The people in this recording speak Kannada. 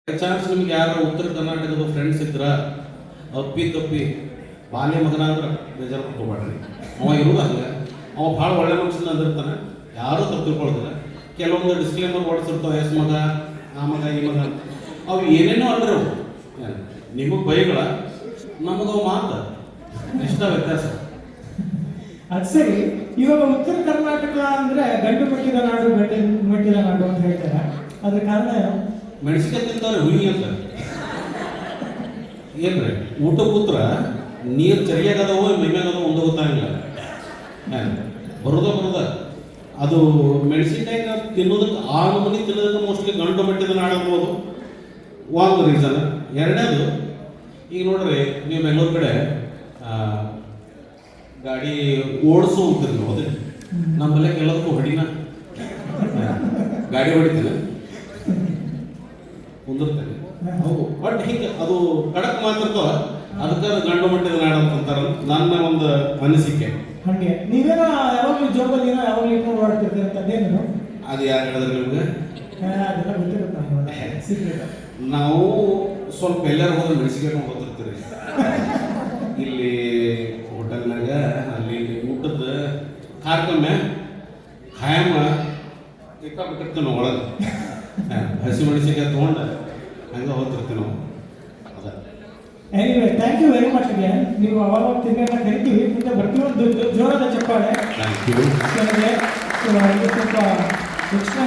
ಚಾನ್ಸ್ ನಿಮ್ಗೆ ಯಾರು ಉತ್ತರ ಕರ್ನಾಟಕದ ಫ್ರೆಂಡ್ಸ್ ಇದ್ರ ಅಪ್ಪಿ ತಪ್ಪಿ ಬಾಲ್ಯ ಮಗನ ಅಂದ್ರೆ ಬೇಜಾರು ಮಾಡ್ಕೋಬೇಡ್ರಿ. ಅವ ಇರೋದು ಹಂಗೆ, ಅವ ಭಾಳ ಒಳ್ಳೆ ಮನುಷ್ಯನ ಅಂದಿರ್ತಾನೆ, ಯಾರೂ ತಪ್ಪು ತಿಳ್ಕೊಳ್ತಾರೆ. ಕೆಲವೊಂದು ಡಿಸ್ಕ್ಲೇಮರ್ ಓಡಿಸಿರ್ತಾವೆ, ಎಸ್ ಮಗ, ಆ ಮಗ, ಈ ಮಗ, ಅವು ಏನೇನೋ ಅಂದ್ರೆ ಅವು ನಿಮಗೆ ಬೈಗಳ, ನಮಗವು ಮಾತು ಇಷ್ಟ ವ್ಯತ್ಯಾಸ. ಅದು ಸರಿ. ಇವಾಗ ಉತ್ತರ ಕರ್ನಾಟಕ ಅಂದ್ರೆ ಗಂಡು ಮೆಟ್ಟಿದ ನಾಡು, ಗಂಡು ಮೆಟ್ಟಿದ ನಾಡು ಅಂತ ಹೇಳ್ತಾರೆ. ಅದ್ರ ಕಾರಣ ಏನು? ಮೆಣಸಿಕಾಯಿ ತಿಂತವ್ರೆ ಹುಯಿ ಅಂತ. ಏನ್ರಿ ಊಟ ಕೂತ್ರ ನೀರು ಚರಿಯಾಗದವೋ ಮೈಮ್ಯಾಗದವೋ ಒಂದು ಗೊತ್ತಾಗಿಲ್ಲ, ಬರೋದ ಅದು ಮೆಣಸಿನ್ಕಾಯಿ ತಿನ್ನೋದಕ್ಕೆ ಆ ಮನೆ ತಿನ್ನೋದಕ್ಕೆ ಮೋಸ್ಟ್ಲಿ ಗಂಡು ಮೆಟ್ಟಿದ ನಾಡಬಹುದು ಒಂದು ರೀಸನ್. ಎರಡನೇದು, ಈಗ ನೋಡ್ರಿ ನೀವು ಬೆಂಗಳೂರು ಕಡೆ ಗಾಡಿ ಓಡಿಸು ಹೋಗ್ತೀರಿ ನೀವು, ಅದೇ ನಮ್ಮಲ್ಲೇ ಕೆಲವಕ್ಕೂ ಹೊಡಿನ ಗಾಡಿ ಹೊಡಿತೀನಿ ಕುಂದಿರ್ತೇನೆ. ಹೌದು, ಬಟ್ ಹಿಂಗೆ ಅದು ಕಡಕ್ ಮಾತಿರ್ತಾವ, ಅದಕ್ಕೆ ಗಂಡು ಮಟ್ಟಿದ ನಾಡು ಅಂತಾರ ನನ್ನ ಒಂದು ಅನಿಸಿಕೆ. ಹಂಗೆ ನೀವೇನೋ ಯಾವಾಗಲೂ ಜೋಬಲ್ಲಿ ಏನೋ ಯಾವಾಗಲೂ ಇಟ್ಕೊಂಡು ಓಡಾಡ್ತಿರ್ತೀರಂತದ್ದೇನು? ಅದು ಯಾರು ಹೇಳಿದ್ರೆ ನಿಮ್ಗೆ? ಅದೆಲ್ಲ ಗೊತ್ತಿರುತ್ತೆ. ನಾವು ಸ್ವಲ್ಪ ಎಲ್ಲರೂ ಹೋದ್ರೆ ಮೆಣಸಿಗೆ ಹೋಗ್ತಿರ್ತೀರಿ. ಇಲ್ಲಿ ಹೋಟೆಲ್ನಾಗ ಅಲ್ಲಿ ಊಟದ ಕಾರ್ಯಕ್ರಮ ಖಾಯಮ ಬಿಟ್ಟಿರ್ತೀವಿ ನಾವು ಒಳಗೆ, ಹಸಿ ಮೆಣಸಿನ್ಕಾಯಿ ತೊಗೊಂಡು ಹಂಗೆ ಹೋಗ್ತಿರ್ತೀವಿ ನಾವು. ಅದ anyway, thank you very much again. ನೀವು ಅವಾಗ ತಿಂಗಳ ಕರಿತೀವಿ, ಮುಂದೆ ಬರ್ತೀವಿ. ಒಂದು ಜೋರಾದ ಚಪ್ಪಾಳೆ. Thank you. ಸ್ವಲ್ಪ ಹೆಚ್ಚಿನ